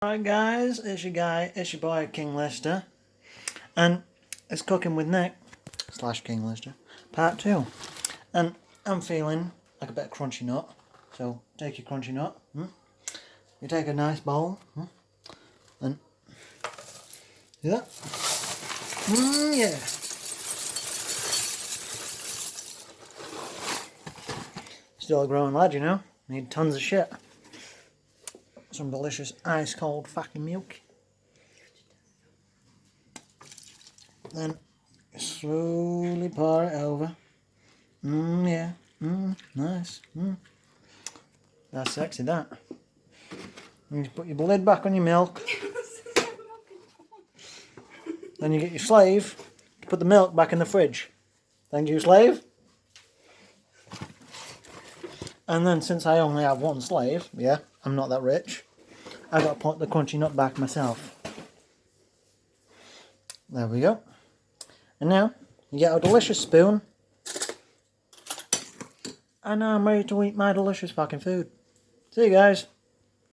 Alright guys, it's your boy King Lister, and it's Cooking with Nick / King Lister part 2, and I'm feeling like a bit of crunchy nut. So take your crunchy nut, you take a nice bowl, and see that? Yeah. Still a growing lad, you know. Need tons of shit. Some delicious ice cold fucking milk. Then slowly pour it over. Yeah. Nice. That's sexy, that. And you put your lid back on your milk. Then you get your slave to put the milk back in the fridge. Thank you, slave. And then since I only have one slave, yeah, I'm not that rich, I got to put the crunchy nut back myself. There we go. And now you get a delicious spoon. And now I'm ready to eat my delicious fucking food. See you guys.